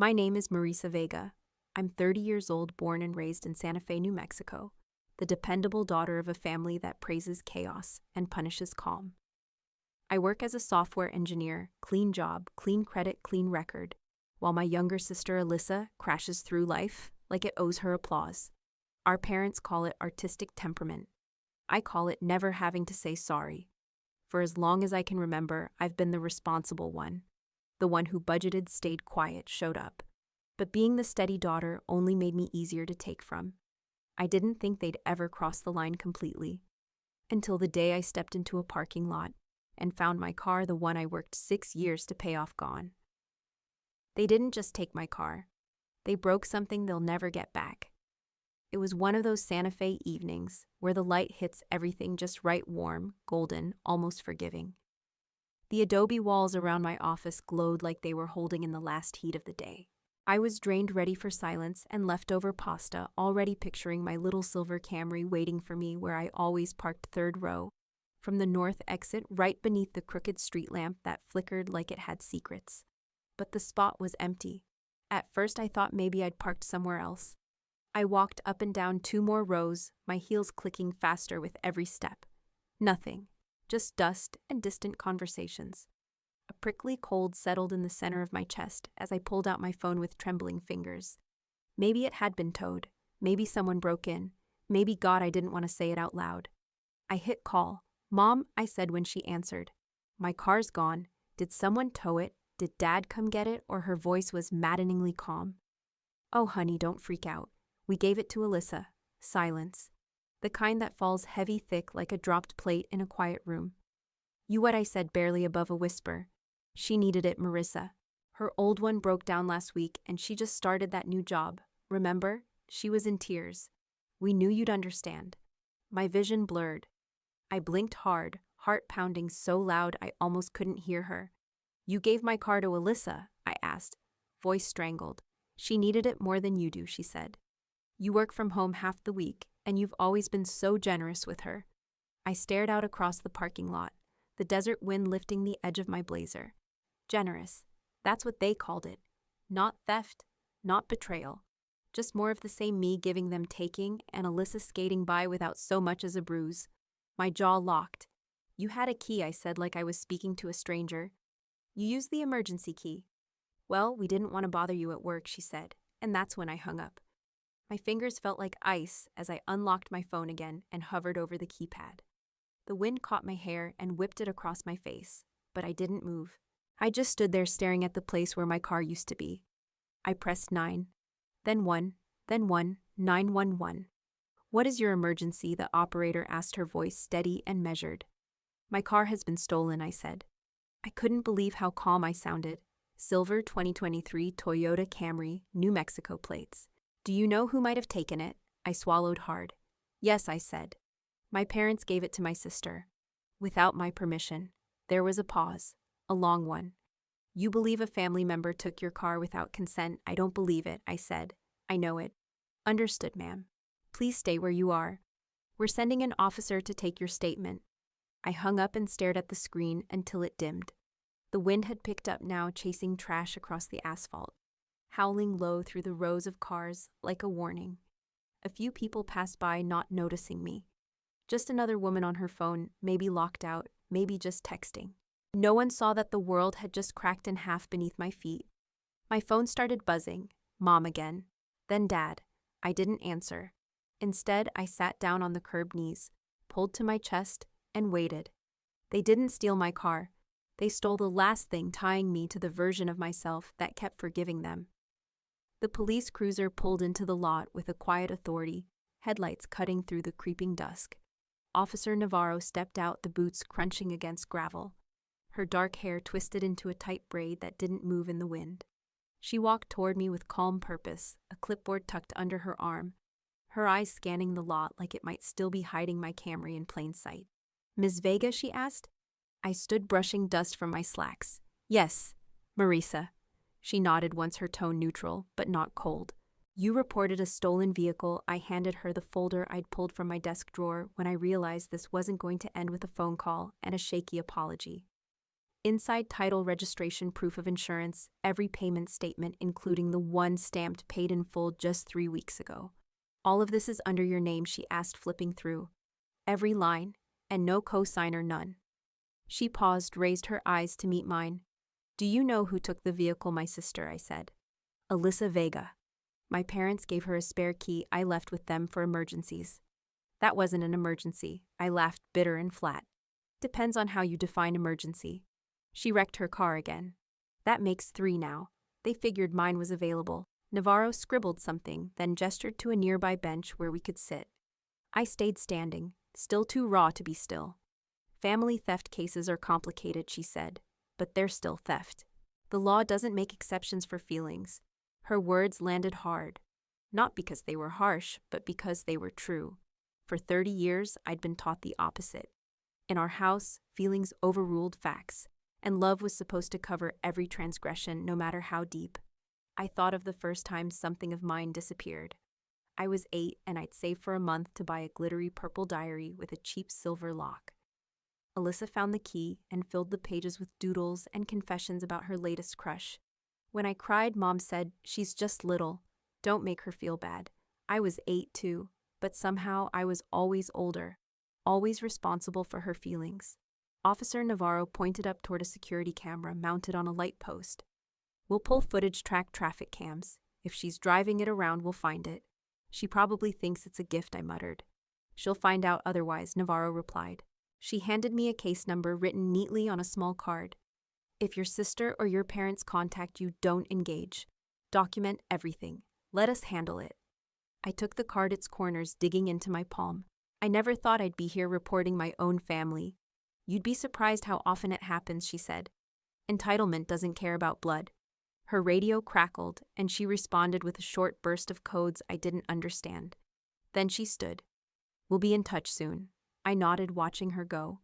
My name is Marisa Vega. I'm 30 years old, born and raised in Santa Fe, New Mexico, the dependable daughter of a family that praises chaos and punishes calm. I work as a software engineer, clean job, clean credit, clean record, while my younger sister Alyssa crashes through life like it owes her applause. Our parents call it artistic temperament. I call it never having to say sorry. For as long as I can remember, I've been the responsible one. The one who budgeted, stayed quiet, showed up. But being the steady daughter only made me easier to take from. I didn't think they'd ever cross the line completely. Until the day I stepped into a parking lot and found my car, the one I worked 6 years to pay off, gone. They didn't just take my car. They broke something they'll never get back. It was one of those Santa Fe evenings where the light hits everything just right, warm, golden, almost forgiving. The adobe walls around my office glowed like they were holding in the last heat of the day. I was drained, ready for silence and leftover pasta, already picturing my little silver Camry waiting for me where I always parked third row, from the north exit right beneath the crooked street lamp that flickered like it had secrets. But the spot was empty. At first I thought maybe I'd parked somewhere else. I walked up and down 2 more rows, my heels clicking faster with every step. Nothing. Just dust and distant conversations. A prickly cold settled in the center of my chest as I pulled out my phone with trembling fingers. Maybe it had been towed. Maybe someone broke in. Maybe God, I didn't want to say it out loud. I hit call. "Mom," I said when she answered. "My car's gone. Did someone tow it? Did Dad come get it?" Or her voice was maddeningly calm. "Oh, honey, don't freak out. We gave it to Alyssa." Silence. The kind that falls heavy, thick, like a dropped plate in a quiet room. "You what?" I said, barely above a whisper. "She needed it, Marissa. Her old one broke down last week and she just started that new job. Remember?" She was in tears. "We knew you'd understand." My vision blurred. I blinked hard, heart pounding so loud I almost couldn't hear her. "You gave my car to Alyssa?" I asked, voice strangled. "She needed it more than you do," she said. "You work from home half the week, and you've always been so generous with her." I stared out across the parking lot, the desert wind lifting the edge of my blazer. Generous. That's what they called it. Not theft, not betrayal. Just more of the same me giving them taking, and Alyssa skating by without so much as a bruise. My jaw locked. "You had a key," I said like I was speaking to a stranger. "You used the emergency key." "Well, we didn't want to bother you at work," she said, and that's when I hung up. My fingers felt like ice as I unlocked my phone again and hovered over the keypad. The wind caught my hair and whipped it across my face, but I didn't move. I just stood there staring at the place where my car used to be. I pressed 9, then 1, then 1, 911. "What is your emergency?" the operator asked, her voice steady and measured. "My car has been stolen," I said. I couldn't believe how calm I sounded. Silver 2023 Toyota Camry, New Mexico plates. "Do you know who might have taken it?" I swallowed hard. "Yes," I said. "My parents gave it to my sister. Without my permission." There was a pause, a long one. "You believe a family member took your car without consent?" "I don't believe it," I said. "I know it." "Understood, ma'am. Please stay where you are. We're sending an officer to take your statement." I hung up and stared at the screen until it dimmed. The wind had picked up now, chasing trash across the asphalt, howling low through the rows of cars like a warning. A few people passed by, not noticing me. Just another woman on her phone, maybe locked out, maybe just texting. No one saw that the world had just cracked in half beneath my feet. My phone started buzzing. Mom again. Then Dad. I didn't answer. Instead, I sat down on the curb knees, pulled to my chest, and waited. They didn't steal my car. They stole the last thing tying me to the version of myself that kept forgiving them. The police cruiser pulled into the lot with a quiet authority, headlights cutting through the creeping dusk. Officer Navarro stepped out, the boots crunching against gravel. Her dark hair twisted into a tight braid that didn't move in the wind. She walked toward me with calm purpose, a clipboard tucked under her arm, her eyes scanning the lot like it might still be hiding my Camry in plain sight. "Ms. Vega?" she asked. I stood brushing dust from my slacks. "Yes, Marisa." She nodded, once her tone neutral, but not cold. "You reported a stolen vehicle." I handed her the folder I'd pulled from my desk drawer when I realized this wasn't going to end with a phone call and a shaky apology. Inside title registration proof of insurance, every payment statement including the one stamped paid in full just 3 weeks ago. All of this is under your name, she asked, flipping through. Every line, and no cosigner, none. She paused, raised her eyes to meet mine. Do you know who took the vehicle? My sister, I said. Alyssa Vega. My parents gave her a spare key. I left with them for emergencies. That wasn't an emergency. I laughed, bitter and flat. Depends on how you define emergency. She wrecked her car again. That makes 3 now. They figured mine was available. Navarro scribbled something, then gestured to a nearby bench where we could sit. I stayed standing, still too raw to be still. Family theft cases are complicated, she said, but they're still theft. The law doesn't make exceptions for feelings. Her words landed hard. Not because they were harsh, but because they were true. For 30 years, I'd been taught the opposite. In our house, feelings overruled facts, and love was supposed to cover every transgression, no matter how deep. I thought of the first time something of mine disappeared. I was 8, and I'd saved for a month to buy a glittery purple diary with a cheap silver lock. Alyssa found the key and filled the pages with doodles and confessions about her latest crush. When I cried, Mom said, "She's just little. Don't make her feel bad." I was 8 too, but somehow I was always older, always responsible for her feelings. Officer Navarro pointed up toward a security camera mounted on a light post. We'll pull footage, track traffic cams. If she's driving it around, we'll find it. She probably thinks it's a gift, I muttered. She'll find out otherwise, Navarro replied. She handed me a case number written neatly on a small card. If your sister or your parents contact you, don't engage. Document everything. Let us handle it. I took the card, its corners digging into my palm. I never thought I'd be here reporting my own family. You'd be surprised how often it happens, she said. Entitlement doesn't care about blood. Her radio crackled, and she responded with a short burst of codes I didn't understand. Then she stood. We'll be in touch soon. I nodded, watching her go.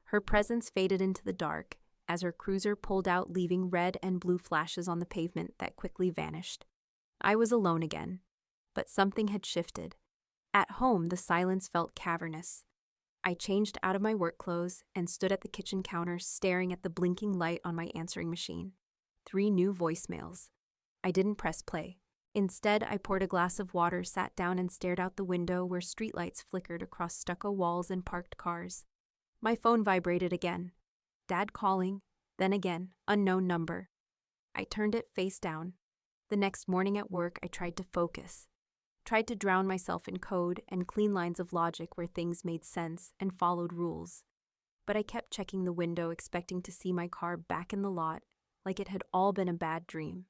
Her presence faded into the dark as her cruiser pulled out, leaving red and blue flashes on the pavement that quickly vanished. I was alone again, but something had shifted. At home, the silence felt cavernous. I changed out of my work clothes and stood at the kitchen counter, staring at the blinking light on my answering machine. 3 new voicemails. I didn't press play. Instead, I poured a glass of water, sat down, and stared out the window where streetlights flickered across stucco walls and parked cars. My phone vibrated again. Dad calling, then again, unknown number. I turned it face down. The next morning at work, I tried to focus. Tried to drown myself in code and clean lines of logic where things made sense and followed rules. But I kept checking the window, expecting to see my car back in the lot, like it had all been a bad dream.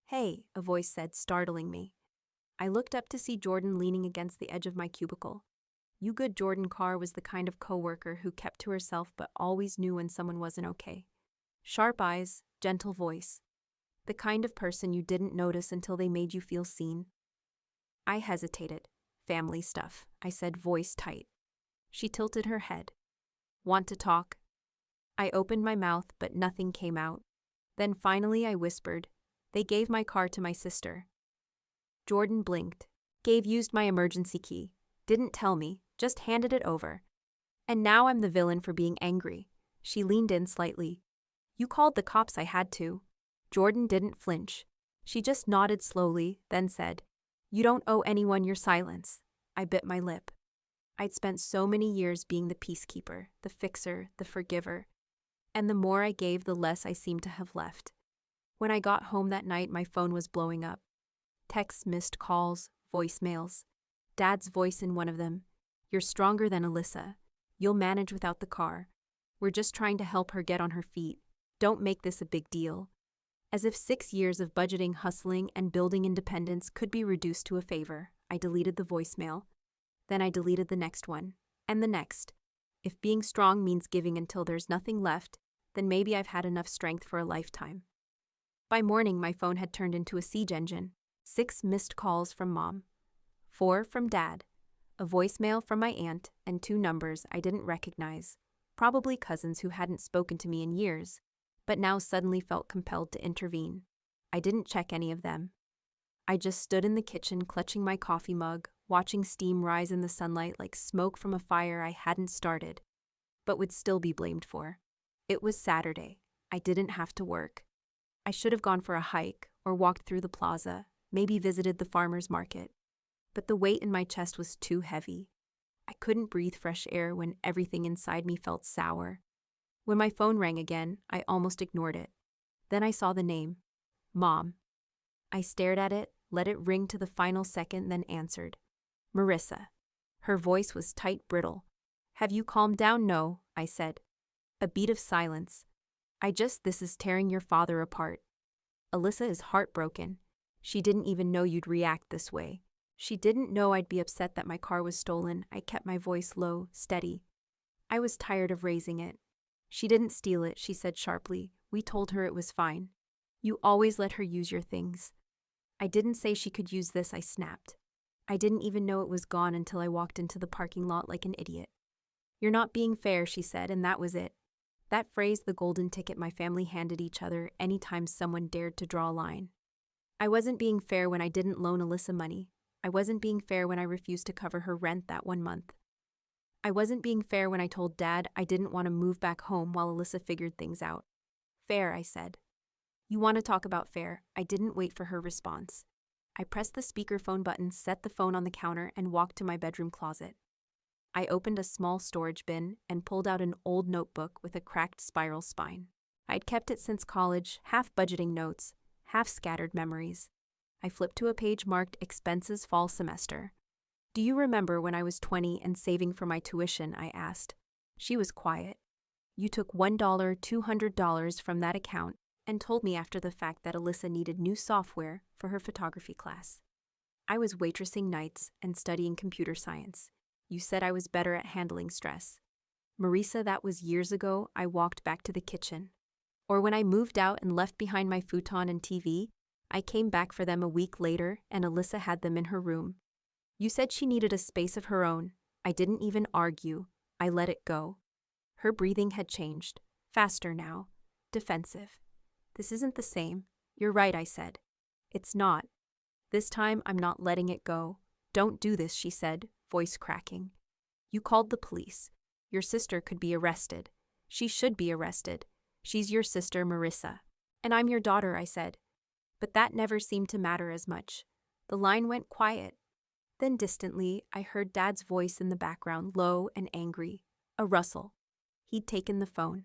Hey, a voice said, startling me. I looked up to see Jordan leaning against the edge of my cubicle. You good Jordan Carr was the kind of coworker who kept to herself but always knew when someone wasn't okay. Sharp eyes, gentle voice. The kind of person you didn't notice until they made you feel seen. I hesitated. Family stuff, I said, voice tight. She tilted her head. Want to talk? I opened my mouth, but nothing came out. Then finally I whispered, they gave my car to my sister. Jordan blinked. Used my emergency key. Didn't tell me, just handed it over. And now I'm the villain for being angry. She leaned in slightly. You called the cops, I had to. Jordan didn't flinch. She just nodded slowly, then said, You don't owe anyone your silence. I bit my lip. I'd spent so many years being the peacekeeper, the fixer, the forgiver. And the more I gave, the less I seemed to have left. When I got home that night, my phone was blowing up. Texts, missed calls, voicemails. Dad's voice in one of them. You're stronger than Alyssa. You'll manage without the car. We're just trying to help her get on her feet. Don't make this a big deal. As if 6 years of budgeting, hustling, and building independence could be reduced to a favor, I deleted the voicemail. Then I deleted the next one, and the next. If being strong means giving until there's nothing left, then maybe I've had enough strength for a lifetime. By morning, my phone had turned into a siege engine. 6 missed calls from Mom. 4 from Dad. A voicemail from my aunt, and 2 numbers I didn't recognize. Probably cousins who hadn't spoken to me in years, but now suddenly felt compelled to intervene. I didn't check any of them. I just stood in the kitchen, clutching my coffee mug, watching steam rise in the sunlight like smoke from a fire I hadn't started, but would still be blamed for. It was Saturday. I didn't have to work. I should have gone for a hike or walked through the plaza, maybe visited the farmer's market. But the weight in my chest was too heavy. I couldn't breathe fresh air when everything inside me felt sour. When my phone rang again, I almost ignored it. Then I saw the name. Mom. I stared at it, let it ring to the final second, then answered. Marissa. Her voice was tight, brittle. Have you calmed down? No, I said. A beat of silence. This is tearing your father apart. Alyssa is heartbroken. She didn't even know you'd react this way. She didn't know I'd be upset that my car was stolen. I kept my voice low, steady. I was tired of raising it. She didn't steal it, she said sharply. We told her it was fine. You always let her use your things. I didn't say she could use this, I snapped. I didn't even know it was gone until I walked into the parking lot like an idiot. You're not being fair, she said, and that was it. That phrase, the golden ticket my family handed each other anytime someone dared to draw a line. I wasn't being fair when I didn't loan Alyssa money. I wasn't being fair when I refused to cover her rent that one month. I wasn't being fair when I told Dad I didn't want to move back home while Alyssa figured things out. Fair, I said. You want to talk about fair? I didn't wait for her response. I pressed the speakerphone button, set the phone on the counter, and walked to my bedroom closet. I opened a small storage bin and pulled out an old notebook with a cracked spiral spine. I'd kept it since college, half budgeting notes, half scattered memories. I flipped to a page marked Expenses Fall Semester. Do you remember when I was 20 and saving for my tuition? I asked. She was quiet. You took $1, $200 from that account and told me after the fact that Alyssa needed new software for her photography class. I was waitressing nights and studying computer science. You said I was better at handling stress. Marissa, that was years ago. I walked back to the kitchen. Or when I moved out and left behind my futon and TV, I came back for them a week later and Alyssa had them in her room. You said she needed a space of her own. I didn't even argue. I let it go. Her breathing had changed. Faster now. Defensive. This isn't the same. You're right, I said. It's not. This time I'm not letting it go. Don't do this, she said, voice cracking. You called the police. Your sister could be arrested. She should be arrested. She's your sister, Marissa. And I'm your daughter, I said. But that never seemed to matter as much. The line went quiet. Then distantly, I heard Dad's voice in the background, low and angry. A rustle. He'd taken the phone.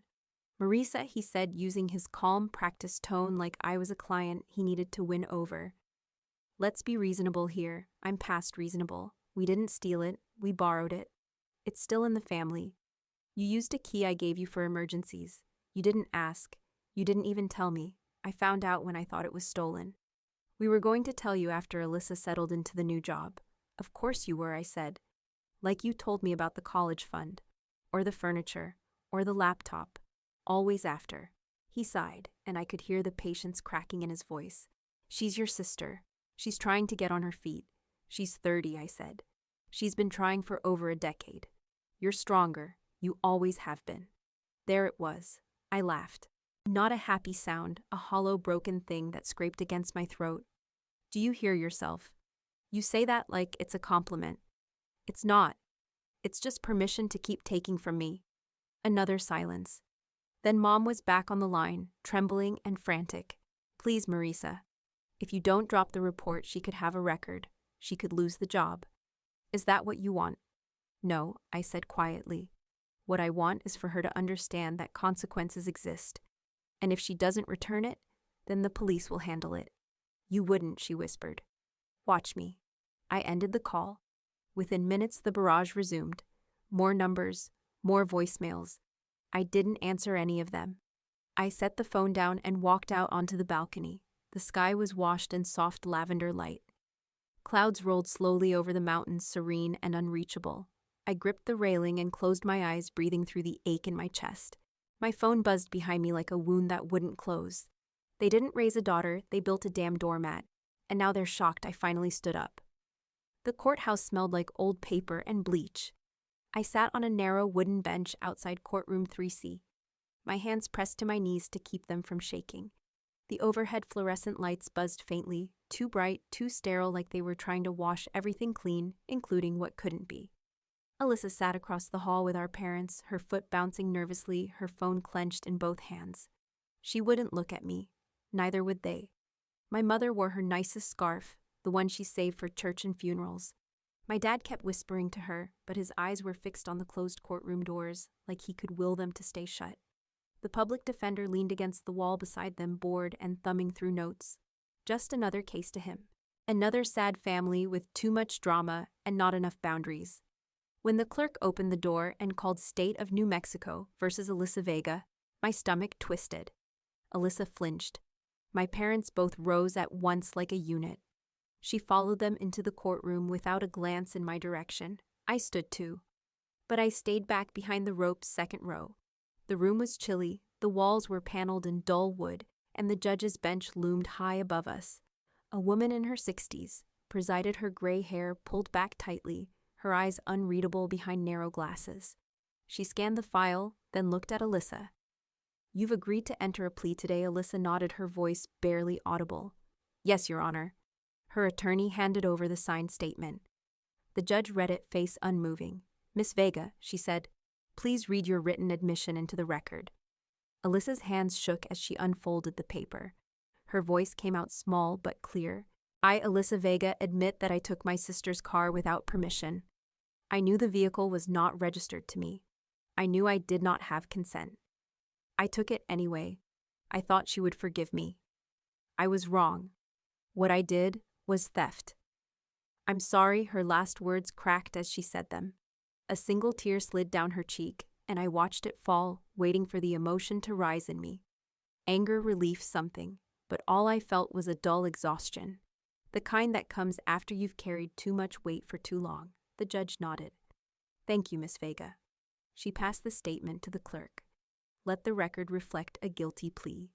Marissa, he said, using his calm, practiced tone like I was a client he needed to win over. Let's be reasonable here. I'm past reasonable. We didn't steal it. We borrowed it. It's still in the family. You used a key I gave you for emergencies. You didn't ask. You didn't even tell me. I found out when I thought it was stolen. We were going to tell you after Alyssa settled into the new job. Of course you were, I said. Like you told me about the college fund, or the furniture, or the laptop. Always after. He sighed, and I could hear the patience cracking in his voice. She's your sister. She's trying to get on her feet. She's 30, I said. She's been trying for over a decade. You're stronger. You always have been. There it was. I laughed. Not a happy sound, a hollow, broken thing that scraped against my throat. Do you hear yourself? You say that like it's a compliment. It's not. It's just permission to keep taking from me. Another silence. Then Mom was back on the line, trembling and frantic. Please, Marissa. If you don't drop the report, she could have a record. She could lose the job. Is that what you want? No, I said quietly. What I want is for her to understand that consequences exist. And if she doesn't return it, then the police will handle it. You wouldn't, she whispered. Watch me. I ended the call. Within minutes, the barrage resumed. More numbers, more voicemails. I didn't answer any of them. I set the phone down and walked out onto the balcony. The sky was washed in soft lavender light. Clouds rolled slowly over the mountains, serene and unreachable. I gripped the railing and closed my eyes, breathing through the ache in my chest. My phone buzzed behind me like a wound that wouldn't close. They didn't raise a daughter, they built a damn doormat. And now they're shocked I finally stood up. The courthouse smelled like old paper and bleach. I sat on a narrow wooden bench outside courtroom 3C. My hands pressed to my knees to keep them from shaking. The overhead fluorescent lights buzzed faintly, too bright, too sterile, like they were trying to wash everything clean, including what couldn't be. Alyssa sat across the hall with our parents, her foot bouncing nervously, her phone clenched in both hands. She wouldn't look at me. Neither would they. My mother wore her nicest scarf, the one she saved for church and funerals. My dad kept whispering to her, but his eyes were fixed on the closed courtroom doors, like he could will them to stay shut. The public defender leaned against the wall beside them, bored and thumbing through notes. Just another case to him. Another sad family with too much drama and not enough boundaries. When the clerk opened the door and called State of New Mexico versus Alyssa Vega, my stomach twisted. Alyssa flinched. My parents both rose at once like a unit. She followed them into the courtroom without a glance in my direction. I stood too. But I stayed back behind the rope's second row. The room was chilly, the walls were paneled in dull wood, and the judge's bench loomed high above us. A woman in her 60s presided, her gray hair pulled back tightly, her eyes unreadable behind narrow glasses. She scanned the file, then looked at Alyssa. "You've agreed to enter a plea today," Alyssa nodded, her voice barely audible. "Yes, Your Honor." Her attorney handed over the signed statement. The judge read it, face unmoving. "Miss Vega," she said, "please read your written admission into the record." Alyssa's hands shook as she unfolded the paper. Her voice came out small but clear. "I, Alyssa Vega, admit that I took my sister's car without permission. I knew the vehicle was not registered to me. I knew I did not have consent. I took it anyway. I thought she would forgive me. I was wrong. What I did was theft." "I'm sorry," her last words cracked as she said them. A single tear slid down her cheek, and I watched it fall, waiting for the emotion to rise in me. Anger, relief, something, but all I felt was a dull exhaustion. The kind that comes after you've carried too much weight for too long. The judge nodded. "Thank you, Miss Vega." She passed the statement to the clerk. "Let the record reflect a guilty plea."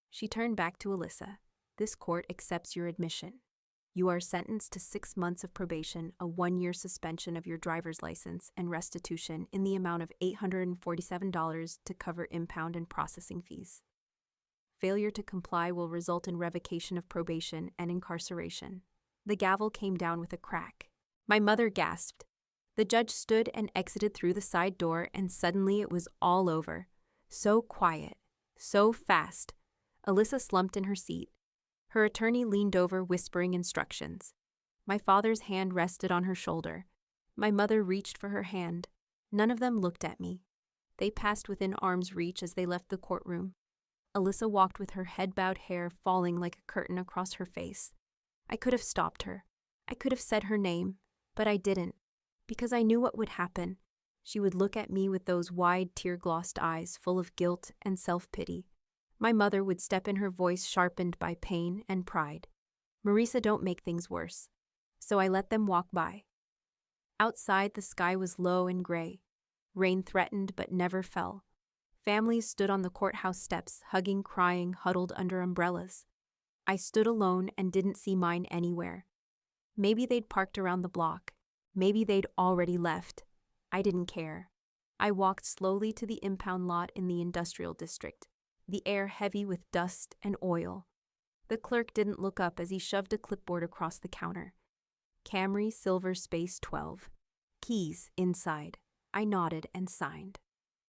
She turned back to Alyssa. "This court accepts your admission. You are sentenced to 6 months of probation, a 1-year suspension of your driver's license, and restitution in the amount of $847 to cover impound and processing fees. Failure to comply will result in revocation of probation and incarceration." The gavel came down with a crack. My mother gasped. The judge stood and exited through the side door, and suddenly it was all over. So quiet, so fast. Alyssa slumped in her seat. Her attorney leaned over, whispering instructions. My father's hand rested on her shoulder. My mother reached for her hand. None of them looked at me. They passed within arm's reach as they left the courtroom. Alyssa walked with her head-bowed hair falling like a curtain across her face. I could have stopped her. I could have said her name, but I didn't, because I knew what would happen. She would look at me with those wide, tear-glossed eyes full of guilt and self-pity. My mother would step in, her voice sharpened by pain and pride. "Marisa, don't make things worse." So I let them walk by. Outside, the sky was low and gray. Rain threatened but never fell. Families stood on the courthouse steps, hugging, crying, huddled under umbrellas. I stood alone and didn't see mine anywhere. Maybe they'd parked around the block. Maybe they'd already left. I didn't care. I walked slowly to the impound lot in the industrial district, the air heavy with dust and oil. The clerk didn't look up as he shoved a clipboard across the counter. "Camry Silver Space 12. Keys inside." I nodded and signed.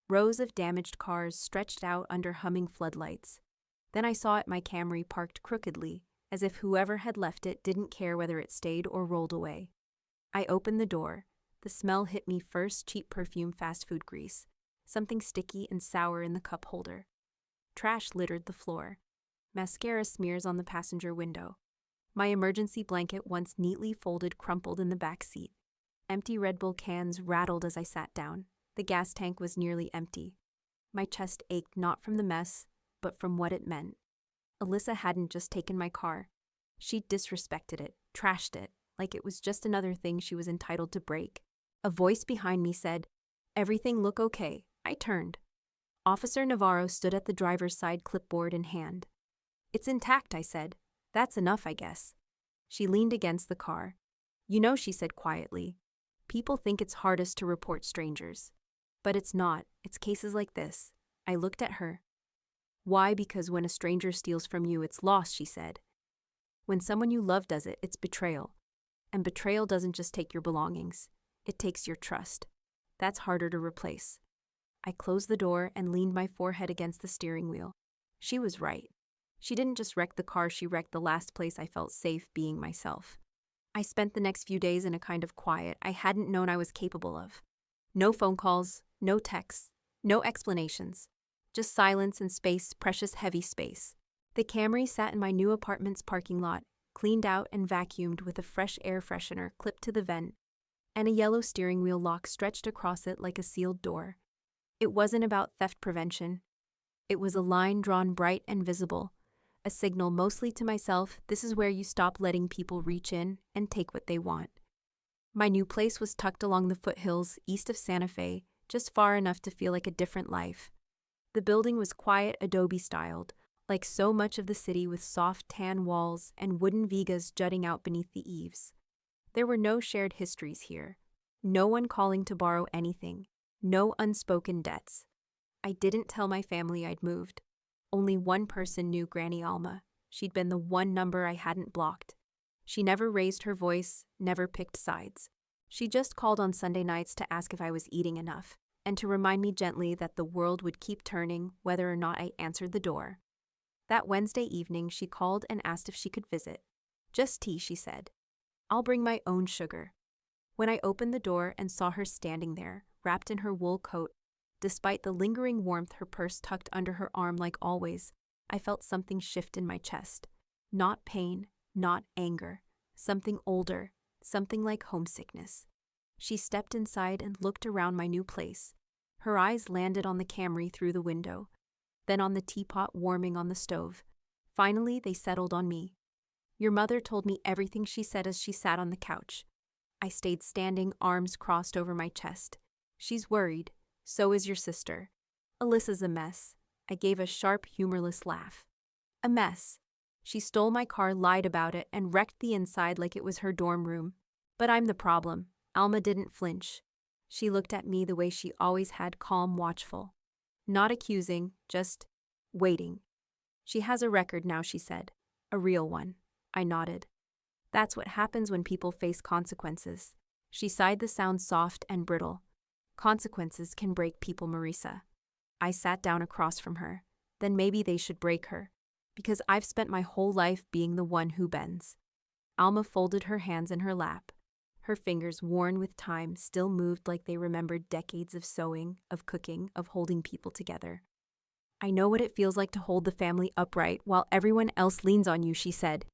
Rows of damaged cars stretched out under humming floodlights. Then I saw my Camry parked crookedly, as if whoever had left it didn't care whether it stayed or rolled away. I opened the door. The smell hit me first, cheap perfume, fast food grease, something sticky and sour in the cup holder. Trash littered the floor. Mascara smears on the passenger window. My emergency blanket, once neatly folded, crumpled in the back seat. Empty Red Bull cans rattled as I sat down. The gas tank was nearly empty. My chest ached, not from the mess, but from what it meant. Alyssa hadn't just taken my car. She'd disrespected it, trashed it, like it was just another thing she was entitled to break. A voice behind me said, "Everything look okay?" I turned. Officer Navarro stood at the driver's side, clipboard in hand. "It's intact," I said. "That's enough, I guess." She leaned against the car. "You know," she said quietly, "people think it's hardest to report strangers. But it's not. It's cases like this." I looked at her. "Why? Because when a stranger steals from you, it's loss," she said. "When someone you love does it, it's betrayal. And betrayal doesn't just take your belongings. It takes your trust. That's harder to replace." I closed the door and leaned my forehead against the steering wheel. She was right. She didn't just wreck the car, she wrecked the last place I felt safe being myself. I spent the next few days in a kind of quiet I hadn't known I was capable of. No phone calls, no texts, no explanations. Just silence and space, precious heavy space. The Camry sat in my new apartment's parking lot, cleaned out and vacuumed with a fresh air freshener clipped to the vent, and a yellow steering wheel lock stretched across it like a sealed door. It wasn't about theft prevention. It was a line drawn bright and visible, a signal mostly to myself, this is where you stop letting people reach in and take what they want. My new place was tucked along the foothills east of Santa Fe, just far enough to feel like a different life. The building was quiet, adobe-styled, like so much of the city, with soft tan walls and wooden vigas jutting out beneath the eaves. There were no shared histories here. No one calling to borrow anything. No unspoken debts. I didn't tell my family I'd moved. Only one person knew Granny Alma. She'd been the one number I hadn't blocked. She never raised her voice, never picked sides. She just called on Sunday nights to ask if I was eating enough, and to remind me gently that the world would keep turning whether or not I answered the door. That Wednesday evening, she called and asked if she could visit. Just tea, she said. I'll bring my own sugar. When I opened the door and saw her standing there, wrapped in her wool coat, despite the lingering warmth, her purse tucked under her arm like always, I felt something shift in my chest. Not pain, not anger. Something older, something like homesickness. She stepped inside and looked around my new place. Her eyes landed on the Camry through the window, then on the teapot warming on the stove. Finally, they settled on me. Your mother told me everything, she said as she sat on the couch. I stayed standing, arms crossed over my chest. She's worried. So is your sister. Alyssa's a mess. I gave a sharp, humorless laugh. A mess. She stole my car, lied about it, and wrecked the inside like it was her dorm room. But I'm the problem. Alma didn't flinch. She looked at me the way she always had, calm, watchful. Not accusing, just waiting. She has a record now, she said. A real one. I nodded. That's what happens when people face consequences. She sighed, the sound soft and brittle. Consequences can break people, Marisa. I sat down across from her. Then maybe they should break her. Because I've spent my whole life being the one who bends. Alma folded her hands in her lap. Her fingers, worn with time, still moved like they remembered decades of sewing, of cooking, of holding people together. I know what it feels like to hold the family upright while everyone else leans on you, she said.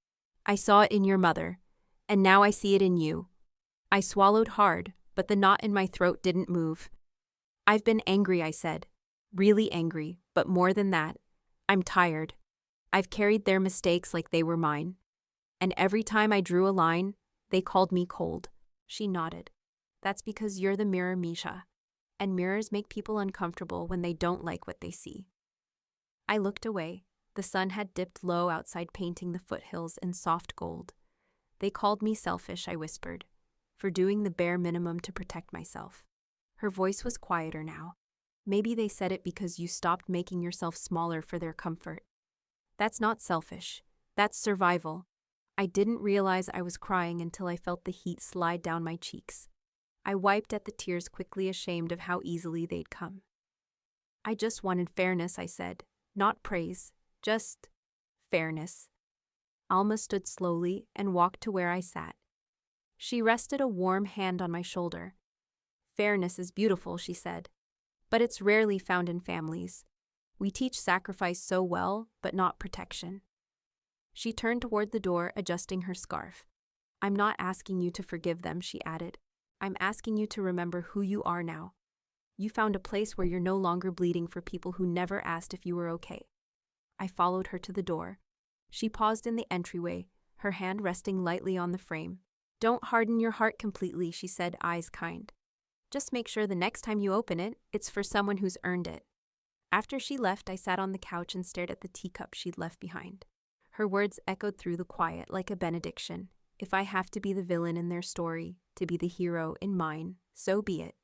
I saw it in your mother, and now I see it in you. I swallowed hard, but the knot in my throat didn't move. I've been angry, I said. Really angry, but more than that, I'm tired. I've carried their mistakes like they were mine. And every time I drew a line, they called me cold. She nodded. That's because you're the mirror, Misha. And mirrors make people uncomfortable when they don't like what they see. I looked away. The sun had dipped low outside, painting the foothills in soft gold. They called me selfish, I whispered, for doing the bare minimum to protect myself. Her voice was quieter now. Maybe they said it because you stopped making yourself smaller for their comfort. That's not selfish. That's survival. I didn't realize I was crying until I felt the heat slide down my cheeks. I wiped at the tears quickly, ashamed of how easily they'd come. I just wanted fairness, I said. Not praise, just fairness. Alma stood slowly and walked to where I sat. She rested a warm hand on my shoulder. Fairness is beautiful, she said, but it's rarely found in families. We teach sacrifice so well, but not protection. She turned toward the door, adjusting her scarf. I'm not asking you to forgive them, she added. I'm asking you to remember who you are now. You found a place where you're no longer bleeding for people who never asked if you were okay. I followed her to the door. She paused in the entryway, her hand resting lightly on the frame. Don't harden your heart completely, she said, eyes kind. Just make sure the next time you open it, it's for someone who's earned it. After she left, I sat on the couch and stared at the teacup she'd left behind. Her words echoed through the quiet like a benediction. If I have to be the villain in their story, to be the hero in mine, so be it.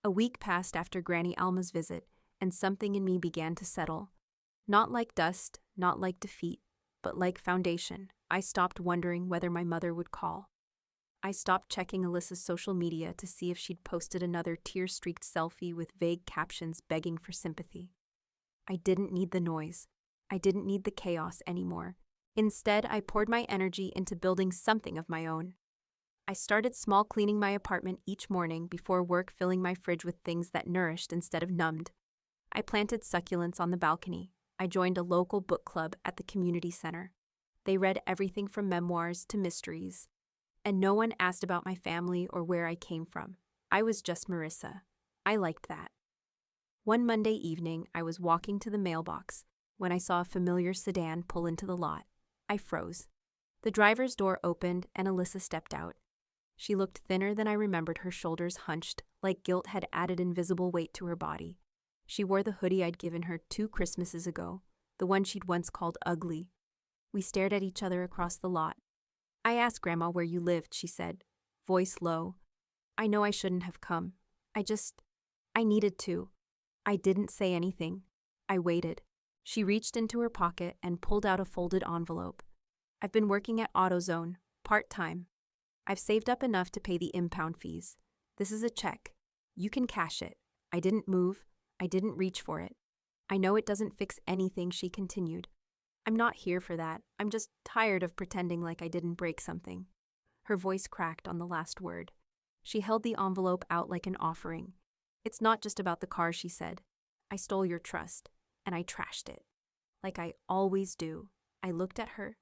A week passed after Granny Alma's visit, and something in me began to settle. Not like dust, not like defeat, but like foundation. I stopped wondering whether my mother would call. I stopped checking Alyssa's social media to see if she'd posted another tear-streaked selfie with vague captions begging for sympathy. I didn't need the noise. I didn't need the chaos anymore. Instead, I poured my energy into building something of my own. I started small, cleaning my apartment each morning before work, filling my fridge with things that nourished instead of numbed. I planted succulents on the balcony. I joined a local book club at the community center. They read everything from memoirs to mysteries, and no one asked about my family or where I came from. I was just Marissa. I liked that. One Monday evening, I was walking to the mailbox when I saw a familiar sedan pull into the lot. I froze. The driver's door opened and Alyssa stepped out. She looked thinner than I remembered, her shoulders hunched, like guilt had added invisible weight to her body. She wore the hoodie I'd given her 2 Christmases ago, the one she'd once called ugly. We stared at each other across the lot. "I asked Grandma where you lived," she said, voice low. "I know I shouldn't have come. I needed to." I didn't say anything. I waited. She reached into her pocket and pulled out a folded envelope. "I've been working at AutoZone, part-time. I've saved up enough to pay the impound fees. This is a check. You can cash it. I didn't move. I didn't reach for it. I know it doesn't fix anything," she continued. "I'm not here for that. I'm just tired of pretending like I didn't break something." Her voice cracked on the last word. She held the envelope out like an offering. "It's not just about the car," she said. "I stole your trust, and I trashed it. Like I always do." I looked at her,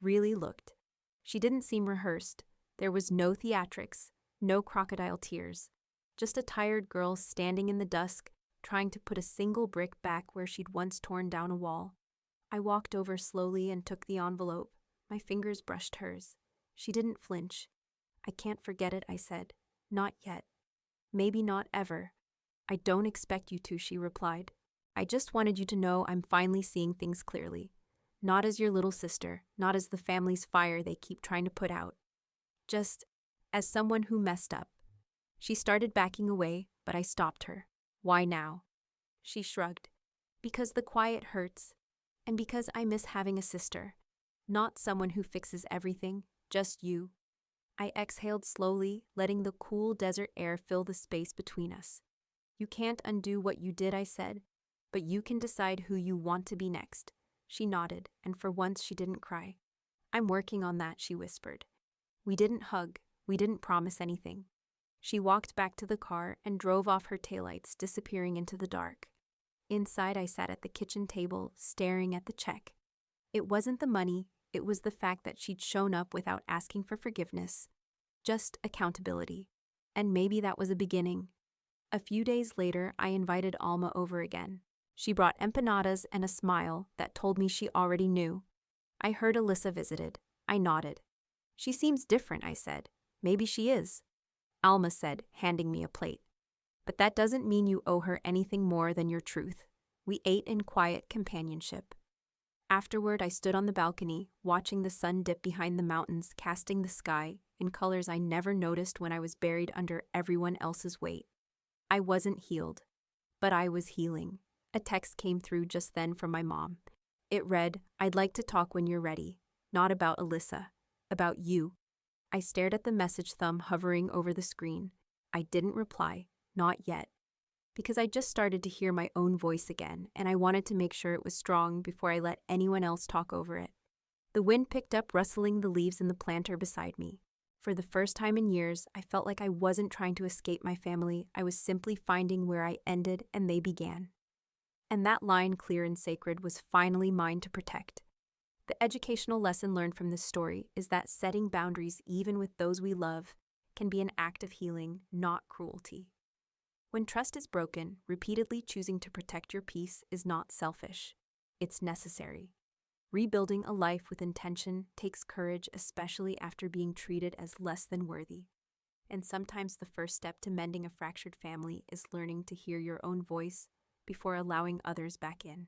really looked. She didn't seem rehearsed. There was no theatrics, no crocodile tears. Just a tired girl standing in the dusk, trying to put a single brick back where she'd once torn down a wall. I walked over slowly and took the envelope. My fingers brushed hers. She didn't flinch. "I can't forget it," I said. "Not yet. Maybe not ever." "I don't expect you to," she replied. "I just wanted you to know I'm finally seeing things clearly. Not as your little sister, not as the family's fire they keep trying to put out. Just as someone who messed up." She started backing away, but I stopped her. "Why now?" She shrugged. "Because the quiet hurts, and because I miss having a sister. Not someone who fixes everything, just you." I exhaled slowly, letting the cool desert air fill the space between us. "You can't undo what you did," I said, "but you can decide who you want to be next." She nodded, and for once she didn't cry. "I'm working on that," she whispered. We didn't hug. We didn't promise anything. She walked back to the car and drove off, her taillights disappearing into the dark. Inside, I sat at the kitchen table, staring at the check. It wasn't the money, it was the fact that she'd shown up without asking for forgiveness. Just accountability. And maybe that was a beginning. A few days later, I invited Alma over again. She brought empanadas and a smile that told me she already knew. I heard Alyssa visited. I nodded. "She seems different," I said. "Maybe she is." Alma said, handing me a plate. "But that doesn't mean you owe her anything more than your truth." We ate in quiet companionship. Afterward, I stood on the balcony, watching the sun dip behind the mountains, casting the sky in colors I never noticed when I was buried under everyone else's weight. I wasn't healed, but I was healing. A text came through just then from my mom. It read, "I'd like to talk when you're ready. Not about Alyssa. About you." I stared at the message thumb hovering over the screen. I didn't reply, not yet, because I just started to hear my own voice again, and I wanted to make sure it was strong before I let anyone else talk over it. The wind picked up, rustling the leaves in the planter beside me. For the first time in years, I felt like I wasn't trying to escape my family. I was simply finding where I ended and they began. And that line, clear and sacred, was finally mine to protect. The educational lesson learned from this story is that setting boundaries, even with those we love, can be an act of healing, not cruelty. When trust is broken, repeatedly choosing to protect your peace is not selfish. It's necessary. Rebuilding a life with intention takes courage, especially after being treated as less than worthy. And sometimes the first step to mending a fractured family is learning to hear your own voice before allowing others back in.